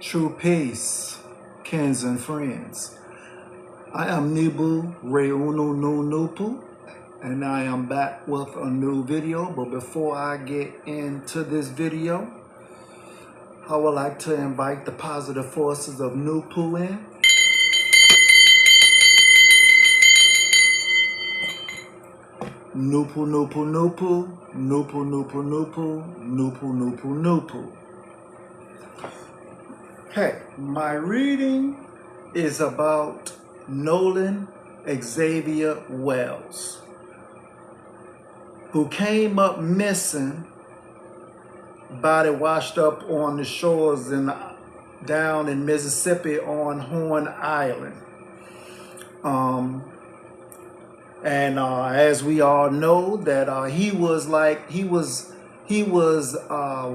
True peace, kins and friends. I am QueRaOopoo and I am back with a new video. But before I get into this video, I would like to invite the positive forces of Noopoo in. Noopoo, Noopoo, Noopoo, Noopoo, Noopoo, Noopoo, Noopoo, Noopoo, Noopoo. Okay, my reading is about Nolan Xavier Wells, who came up missing, body washed up on the shores down in Mississippi on Horn Island. As we all know, that he was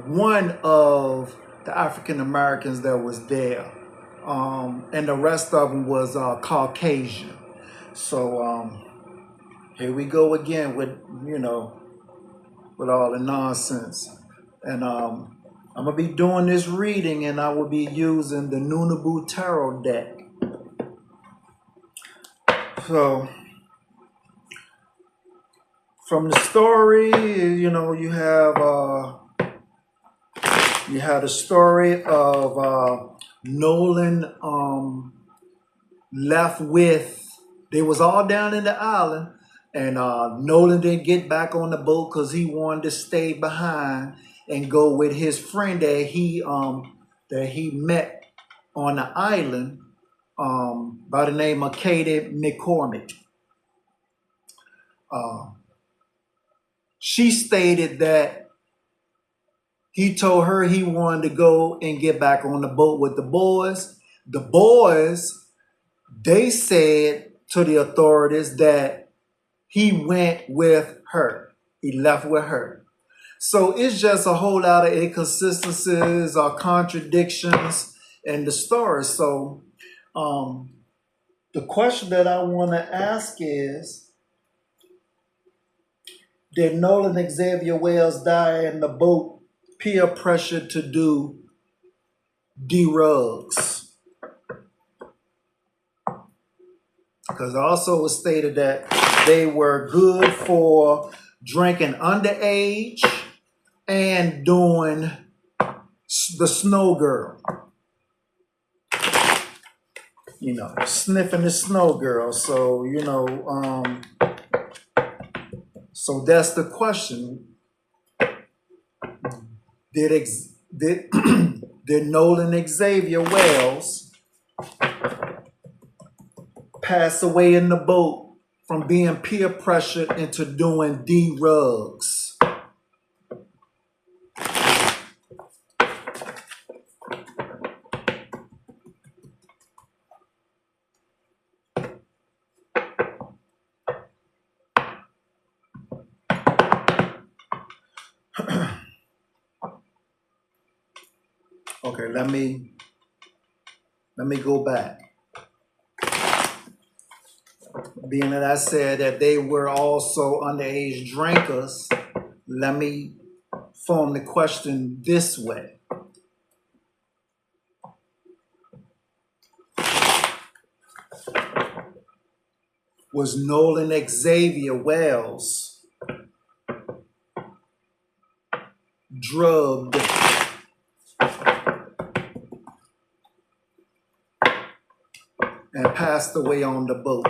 one of the African Americans that was there, and the rest of them was Caucasian. So here we go again with with all the nonsense. And I'm gonna be doing this reading, and I will be using the NoonooBoo Tarot deck. So from the story, you have the story of Nolan left with, they was all down in the island, and Nolan didn't get back on the boat because he wanted to stay behind and go with his friend that he met on the island by the name of Katie McCormick. She stated that he told her he wanted to go and get back on the boat with the boys. The boys, they said to the authorities that he went with her. He left with her. So it's just a whole lot of inconsistencies or contradictions in the story. So the question that I want to ask is, did Nolan Xavier Wells die in the boat peer pressure to do drugs? Because also it was stated that they were good for drinking underage and doing the snow girl. Sniffing the snow girl. So, so that's the question. Did Nolan Xavier Wells pass away in the boat from being peer pressured into doing drugs? Okay, let me go back. Being that I said that they were also underage drinkers, let me form the question this way. Was Nolan Xavier Wells drugged and passed away on the boat?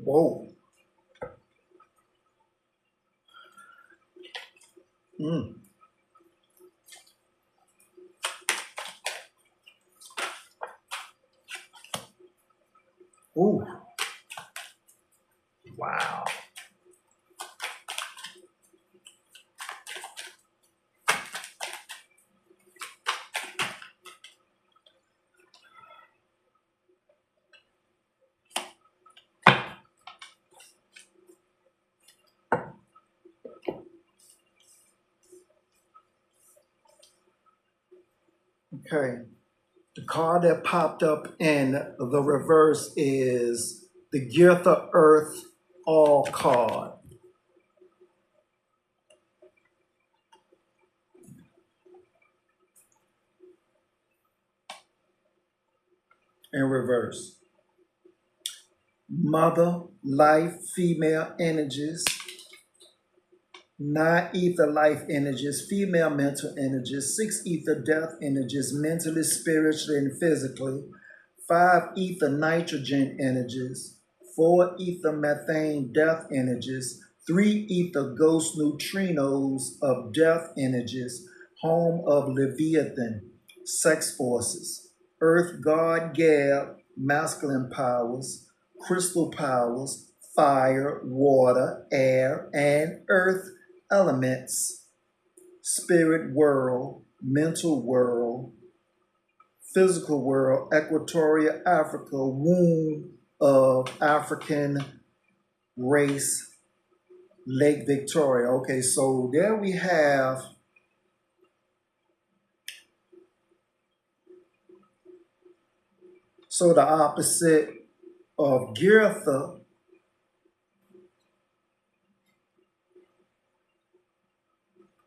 Whoa. Ooh. Wow. Okay. The card that popped up in the reverse is the Girtha Earth All card in reverse. Mother, life, female energies, non-ether life energies, female mental energies, 6 ether death energies, mentally, spiritually, and physically, 5 ether nitrogen energies, 4 ether methane death energies, 3 ether ghost neutrinos of death energies, home of Leviathan, sex forces, earth god Gab, masculine powers, crystal powers, fire, water, air, and earth elements, spirit world, mental world, physical world, Equatorial Africa, womb of African race, Lake Victoria. Okay, so there we have the opposite of Girtha.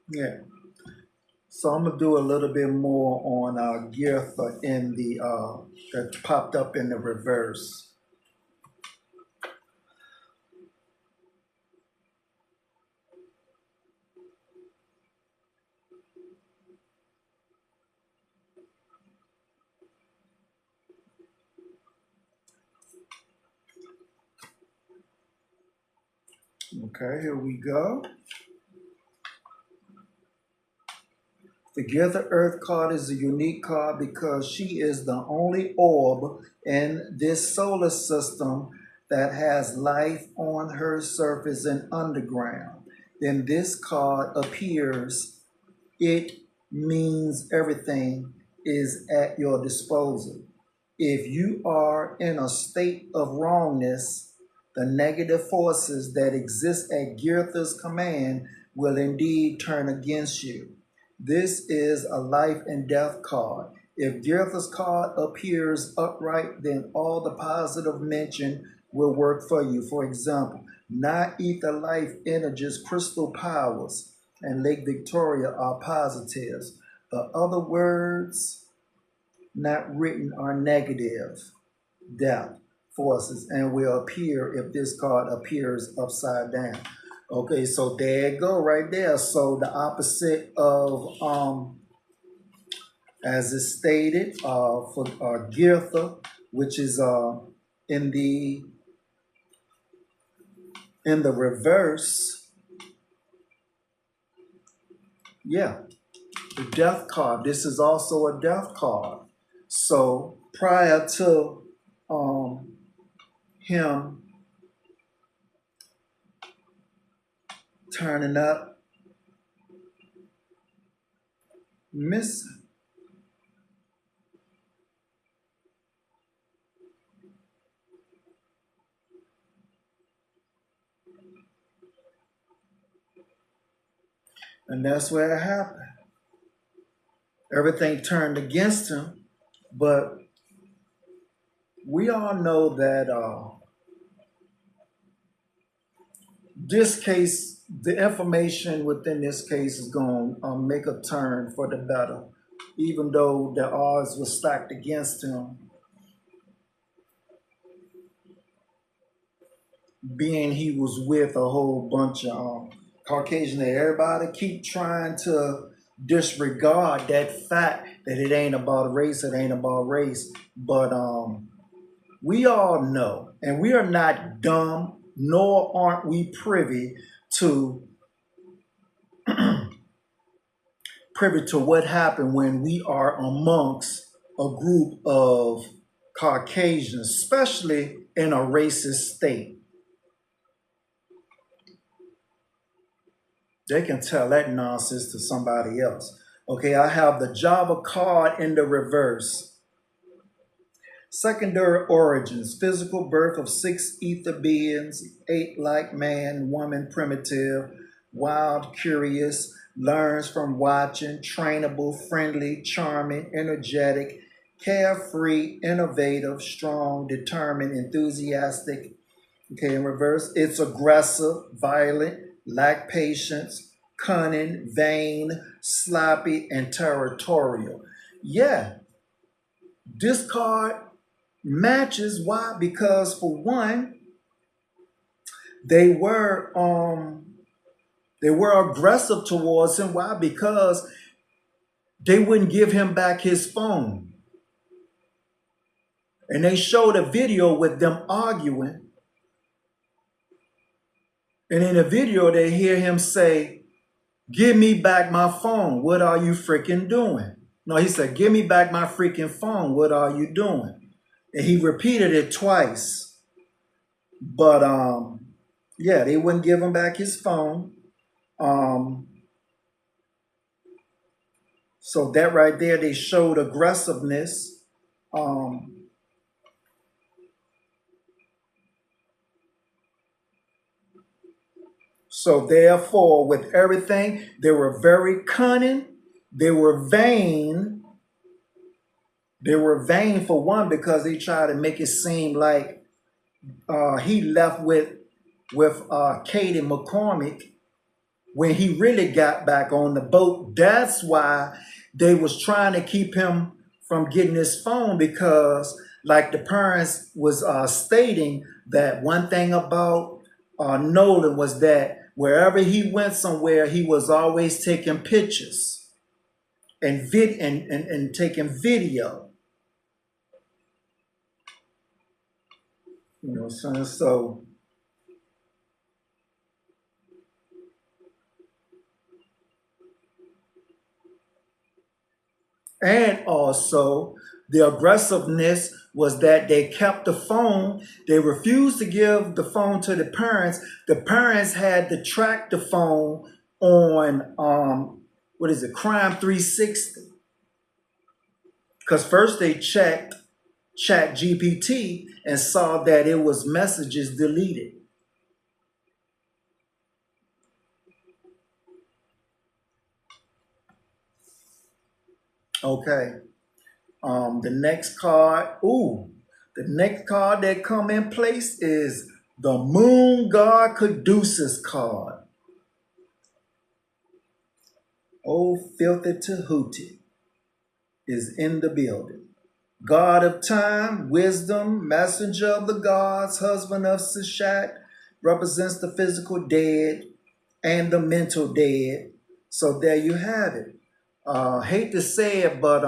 Yeah. So I'm gonna do a little bit more on Girtha in the that popped up in the reverse. Okay, here we go. The Girtha Earth card is a unique card because she is the only orb in this solar system that has life on her surface and underground. Then this card appears. It means everything is at your disposal. If you are in a state of wrongness, the negative forces that exist at Girtha's command will indeed turn against you. This is a life and death card. If Girtha's card appears upright, then all the positive mention will work for you. For example, not ether life energies, crystal powers, and Lake Victoria are positives. The other words not written are negative, death forces, and will appear if this card appears upside down. Okay, so there you go right there. So the opposite of as is stated for Girtha, which is in the reverse. Yeah, the death card. This is also a death card. So prior to him turning up, missing. And that's where it happened. Everything turned against him, but we all know that this case, the information within this case is going to make a turn for the better, even though the odds were stacked against him. Being he was with a whole bunch of Caucasian, everybody keep trying to disregard that fact that it ain't about race, it ain't about race. But we all know, and we are not dumb, nor aren't we privy to what happened when we are amongst a group of Caucasians, especially in a racist state. They can tell that nonsense to somebody else. Okay, I have the Java card in the reverse. Secondary origins, physical birth of 6 ether beings, 8 like man, woman, primitive, wild, curious, learns from watching, trainable, friendly, charming, energetic, carefree, innovative, strong, determined, enthusiastic. Okay, in reverse, it's aggressive, violent, lack patience, cunning, vain, sloppy, and territorial. Yeah, this card matches. Why? Because for one, they were aggressive towards him. Why? Because they wouldn't give him back his phone. And they showed a video with them arguing. And in the video, they hear him say, "Give me back my phone. What are you freaking doing?" No, he said, "Give me back my freaking phone. What are you doing?" And he repeated it twice. But yeah, they wouldn't give him back his phone. So that right there, they showed aggressiveness. So therefore, with everything, they were very cunning. They were vain. They were vain for one because they tried to make it seem like he left with Katie McCormick when he really got back on the boat. That's why they was trying to keep him from getting his phone, because like the parents was stating that one thing about Nolan was that wherever he went somewhere, he was always taking pictures and taking video. You know what I'm saying? So and also, the aggressiveness was that they kept the phone. They refused to give the phone to the parents. The parents had to track the phone on Crime 360. Because first they checked Chat GPT and saw that it was messages deleted. Okay. The next card, the next card that come in place is the Moon God Caduceus card. Old Filthy Tahuti is in the building. God of time, wisdom, messenger of the gods, husband of Seshat, represents the physical dead and the mental dead. So there you have it. Hate to say it, but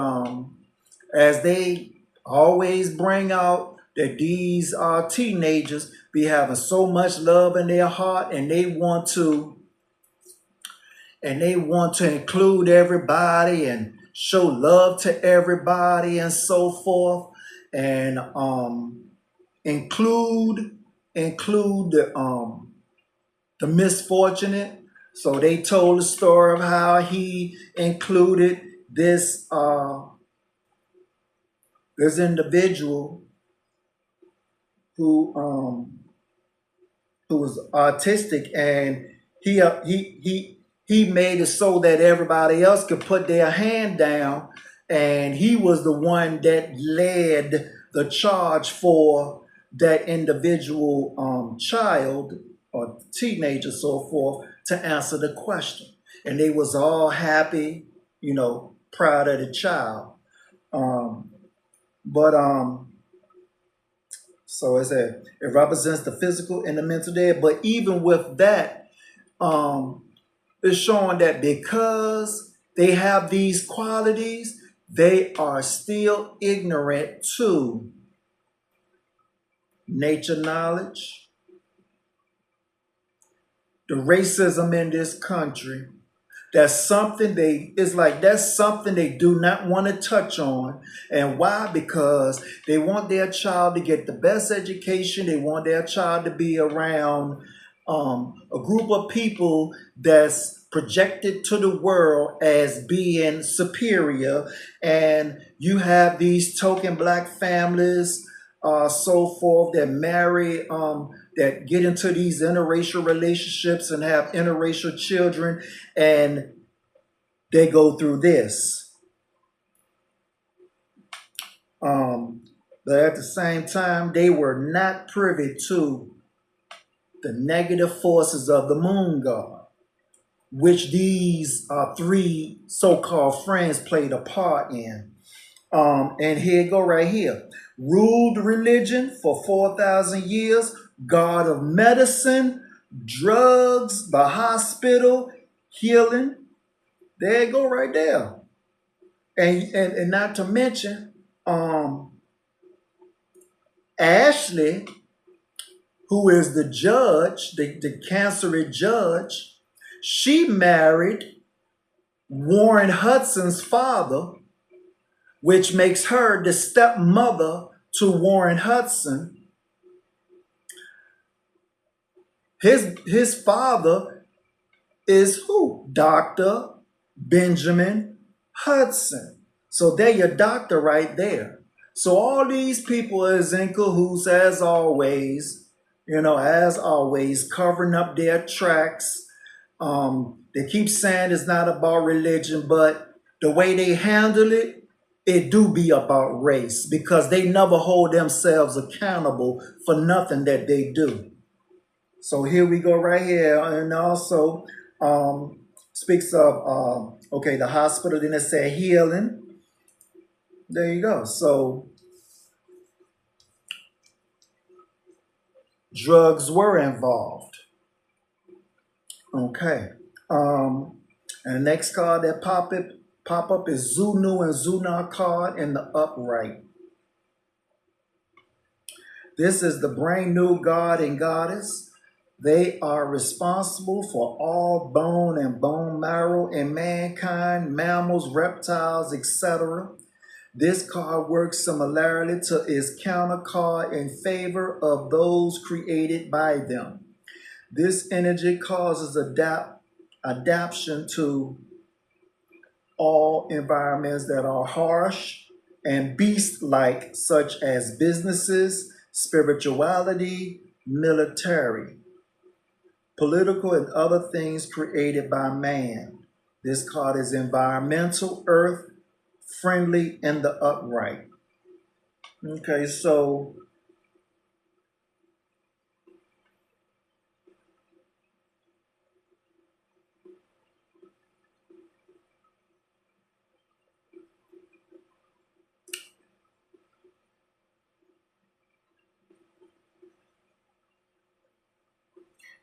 as they always bring out that these teenagers be having so much love in their heart, and they want to include everybody and show love to everybody and so forth, and include the misfortunate. So they told the story of how he included this individual who was autistic, and he made it so that everybody else could put their hand down, and he was the one that led the charge for that individual child or teenager, so forth, to answer the question. And they was all happy, proud of the child. So it represents the physical and the mental dead. But even with that, it's showing that because they have these qualities, they are still ignorant to nature knowledge, the racism in this country. That's something they do not want to touch on. And why? Because they want their child to get the best education. They want their child to be around a group of people that's projected to the world as being superior. And you have these token black families, so forth, that marry, that get into these interracial relationships and have interracial children, and they go through this. But at the same time, they were not privy to the negative forces of the moon god, which these three so-called friends played a part in. And here you go right here. Ruled religion for 4,000 years, god of medicine, drugs, the hospital, healing. There you go right there. And not to mention, Ashley, who is the judge, the cancerous judge, she married Warren Hudson's father, which makes her the stepmother to Warren Hudson. His father is who? Dr. Benjamin Hudson. So they're your doctor right there. So all these people is in cahoots as always, covering up their tracks. They keep saying it's not about religion, but the way they handle it, it do be about race, because they never hold themselves accountable for nothing that they do. So here we go right here. And also speaks of, the hospital, then it said healing. There you go. So drugs were involved. Okay. And the next card that pop up is Boonoo and Boonoo card in the upright. This is the brand new god and goddess. They are responsible for all bone and bone marrow in mankind, mammals, reptiles, etc. This card works similarly to its counter card in favor of those created by them. This energy causes adaptation to all environments that are harsh and beast-like, such as businesses, spirituality, military, political, and other things created by man. This card is environmental, earth, friendly, and the upright. Okay, so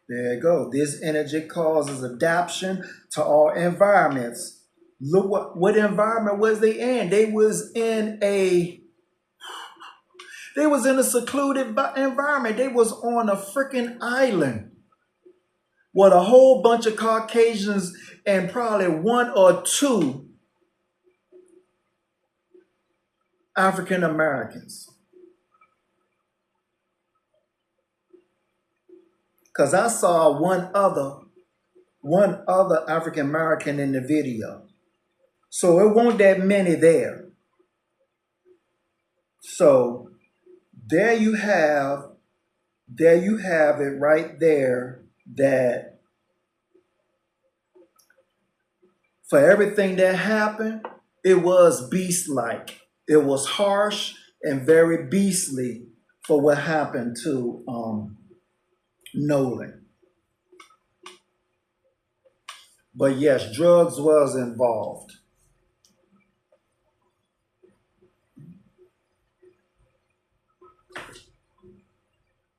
there you go. This energy causes adaptation to all environments. Look what environment was they in? They was in a secluded environment. They was on a freaking island with a whole bunch of Caucasians and probably one or two African Americans. Because I saw one other African American in the video. So it wasn't that many there. So there you have it right there, that for everything that happened, it was beast-like. It was harsh and very beastly for what happened to Nolan. But yes, drugs was involved.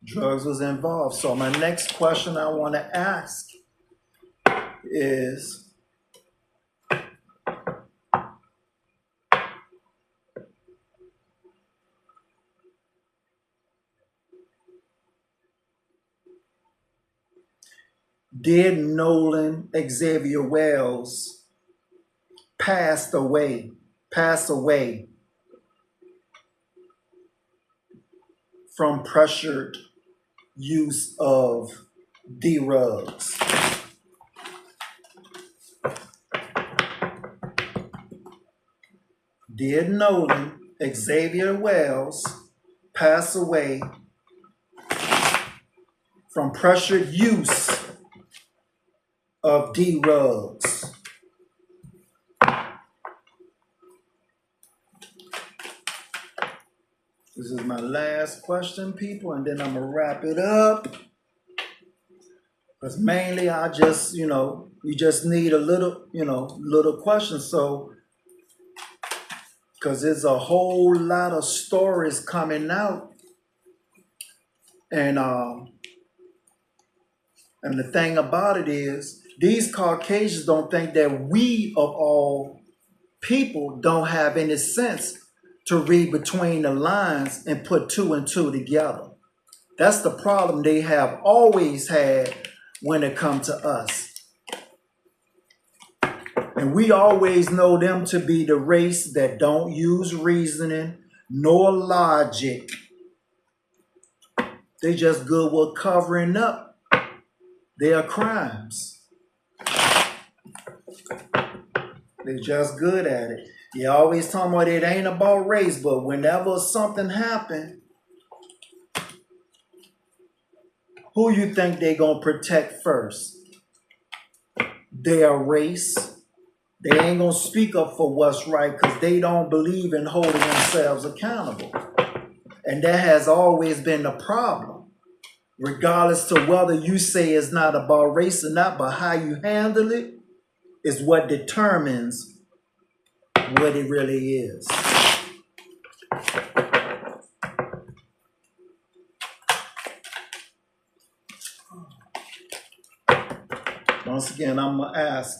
Drugs was involved. So my next question I want to ask is, did Nolan Xavier Wells pass away from pressured use of drugs? Did Nolan Xavier Wells pass away from pressured use of drugs? This is my last question, people, and then I'm gonna wrap it up. Because mainly I just, we just need a little, little questions. So, because there's a whole lot of stories coming out. And the thing about it is, these Caucasians don't think that we of all people don't have any sense to read between the lines and put two and two together. That's the problem they have always had when it comes to us. And we always know them to be the race that don't use reasoning nor logic. They just good with covering up their crimes. They just good at it. You always talking about it ain't about race, but whenever something happen, who you think they gonna protect first? Their race. They ain't gonna speak up for what's right because they don't believe in holding themselves accountable. And that has always been the problem. Regardless to whether you say it's not about race or not, but how you handle it is what determines what it really is. Once again, I'm gonna ask,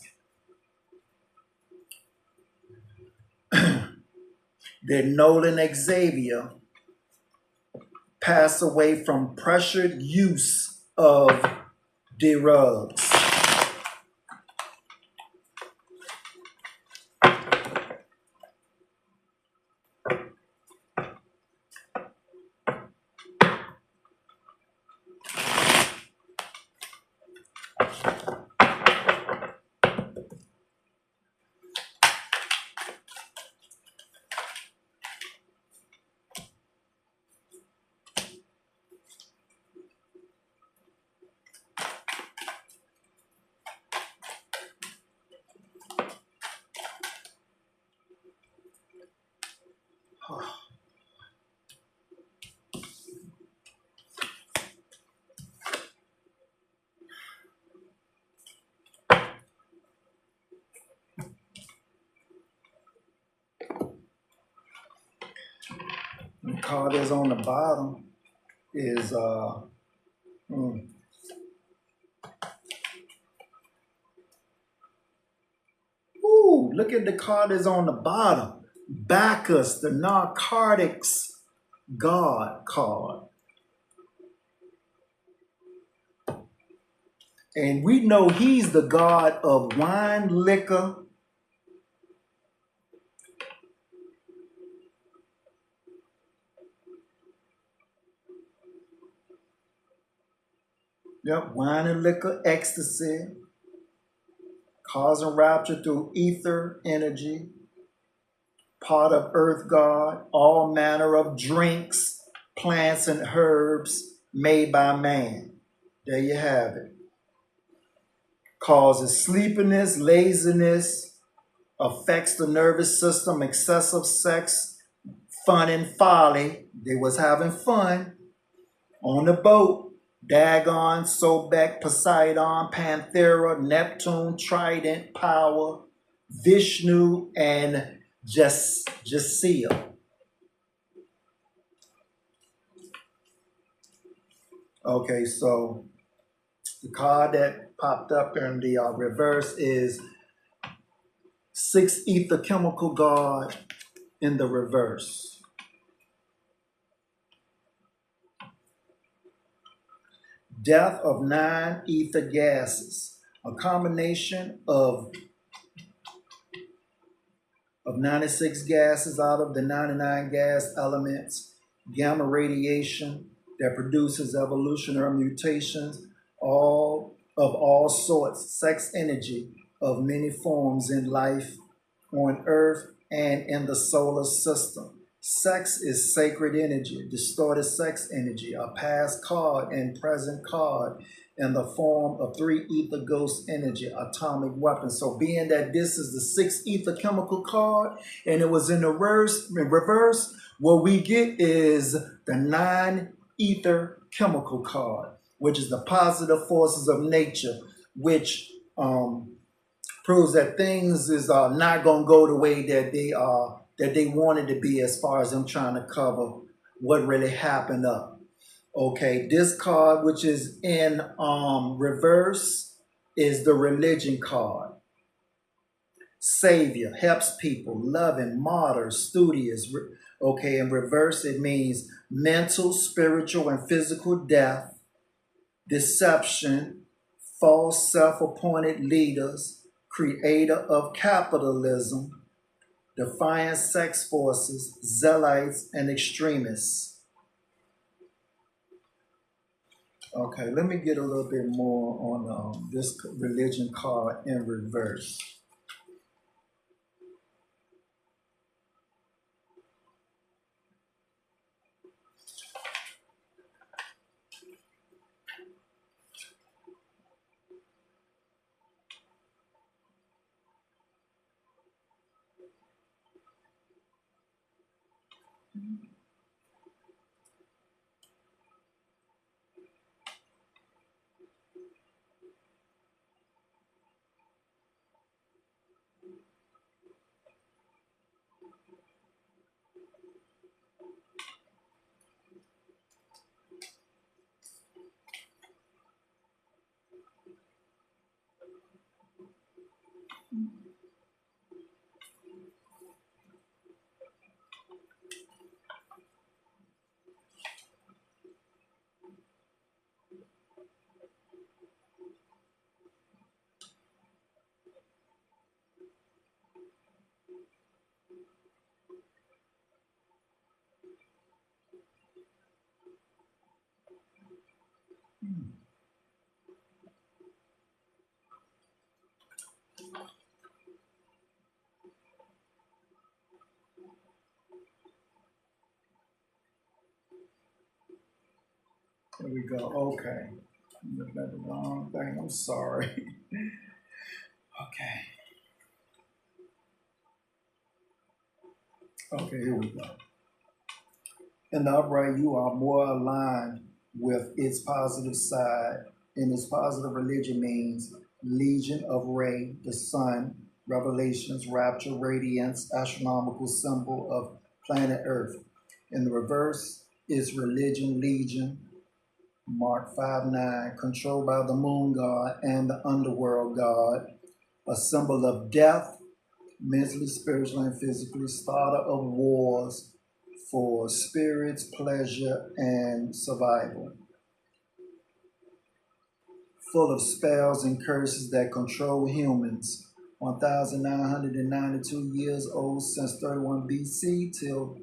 did Nolan Xavier pass away from pressured use of drugs? The card that's on the bottom is Ooh, look at the card that's on the bottom. Bacchus, the narcotics god card. And we know he's the god of wine, liquor, wine and liquor, ecstasy, causing rapture through ether energy, part of earth god, all manner of drinks, plants, and herbs made by man. There you have it. Causes sleepiness, laziness, affects the nervous system, excessive sex, fun and folly. They was having fun on the boat. Dagon, Sobek, Poseidon, Panthera, Neptune, Trident, Power, Vishnu, and Jasia. Okay, so the card that popped up in the reverse is 6 ether chemical god in the reverse. Death of 9 ether gases, a combination of 96 gases out of the 99 gas elements, gamma radiation that produces evolutionary mutations, all sorts, sex energy of many forms in life on Earth and in the solar system. Sex is sacred energy, distorted sex energy, a past card and present card in the form of 3 ether ghost energy, atomic weapons. So being that this is the 6th ether chemical card and it was in the reverse, What we get is the non-ether chemical card, which is the positive forces of nature, which proves that things is not gonna go the way that they wanted to be, as far as them trying to cover what really happened up. Okay, this card, which is in reverse, is the religion card. Savior, helps people, loving, martyr, studious. Okay, in reverse, it means mental, spiritual, and physical death, deception, false self-appointed leaders, creator of capitalism, defiant sex forces, zealots, and extremists. Okay, let me get a little bit more on this religion card in reverse. Here we go. Okay. I'm looking at the wrong thing. I'm sorry. Okay. Okay, here we go. In the upright, you are more aligned with its positive side. And its positive religion means legion of Re, the sun, revelations, rapture, radiance, astronomical symbol of planet Earth. In the reverse is religion, legion, Mark 5:9, controlled by the moon god and the underworld god, a symbol of death, mentally, spiritually, and physically, starter of wars for spirits, pleasure, and survival. Full of spells and curses that control humans. 1,992 years old since 31 BC till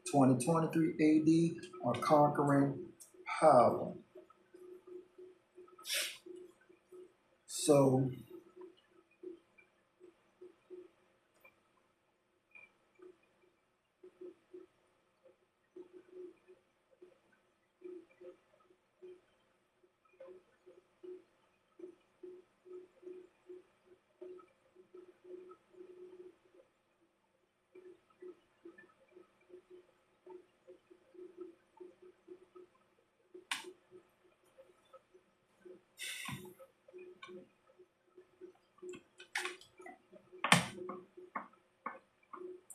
2023 AD, a conquering power. So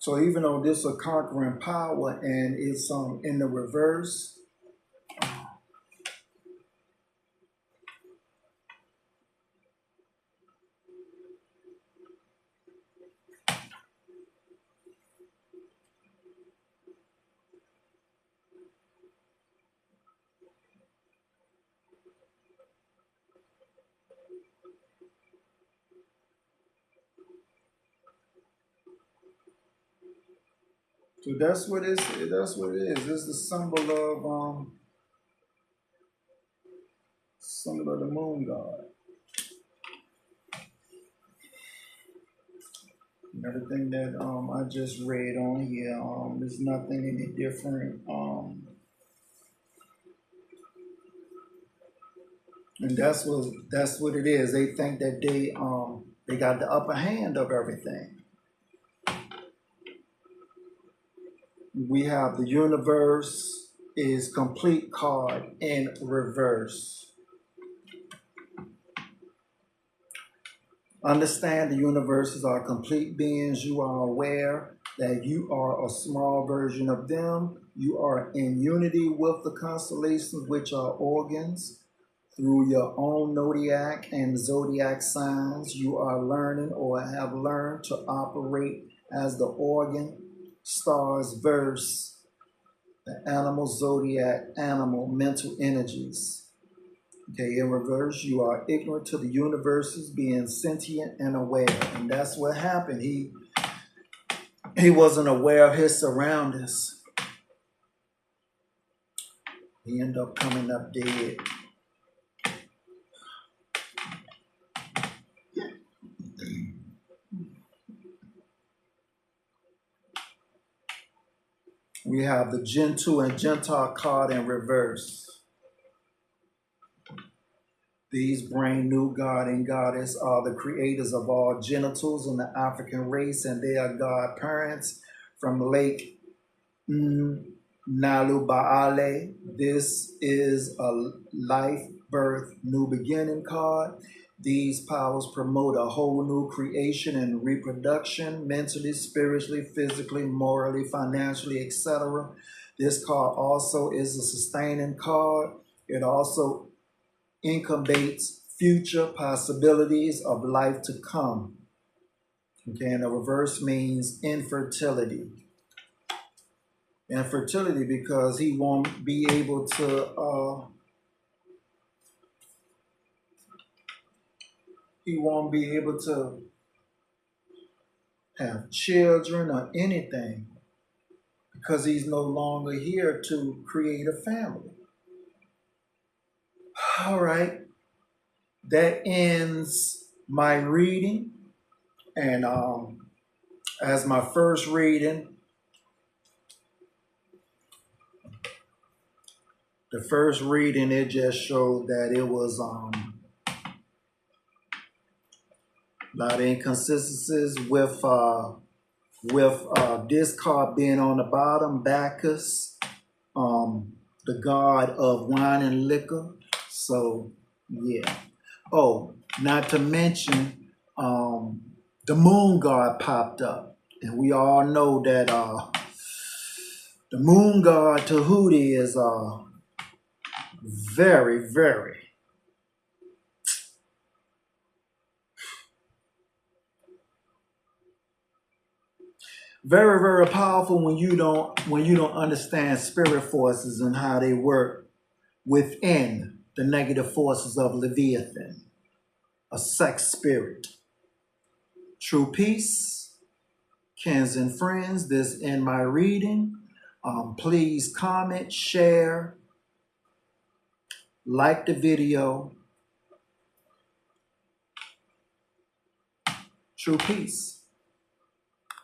So even though this is a conquering power and it's in the reverse, so that's what it's that's what it is. It's the symbol of the moon god. And everything that I just read on here, there's nothing any different. And that's what it is. They think that they got the upper hand of everything. We have the universe is complete card in reverse. Understand the universes are complete beings. You are aware that you are a small version of them. You are in unity with the constellations, which are organs. Through your own zodiac and zodiac signs, you are learning or have learned to operate as the organ, stars, verse, the animal zodiac, animal mental energies. Okay, in reverse, you are ignorant to the universes being sentient and aware. And that's what happened. He wasn't aware of his surroundings. He ended up coming up dead. We have the Gentile and Gentile card in reverse. These brand new god and goddess are the creators of all genitals in the African race, and they are god parents from Lake Nalubaale. This is a life, birth, new beginning card. These powers promote a whole new creation and reproduction, mentally, spiritually, physically, morally, financially, etc. This card also is a sustaining card. It also incubates future possibilities of life to come. Okay, and the reverse means infertility. Infertility because he won't be able to have children or anything because he's no longer here to create a family. All right, that ends my reading. And as my first reading, it just showed that it was a lot of inconsistencies with this card being on the bottom, Bacchus, the god of wine and liquor. So yeah. Oh, not to mention the moon god popped up, and we all know that the moon god Tahuti is very, very very, very powerful when you don't understand spirit forces and how they work within the negative forces of Leviathan, a sex spirit. True peace, kins and friends. This in my reading. Please comment, share, like the video. True peace.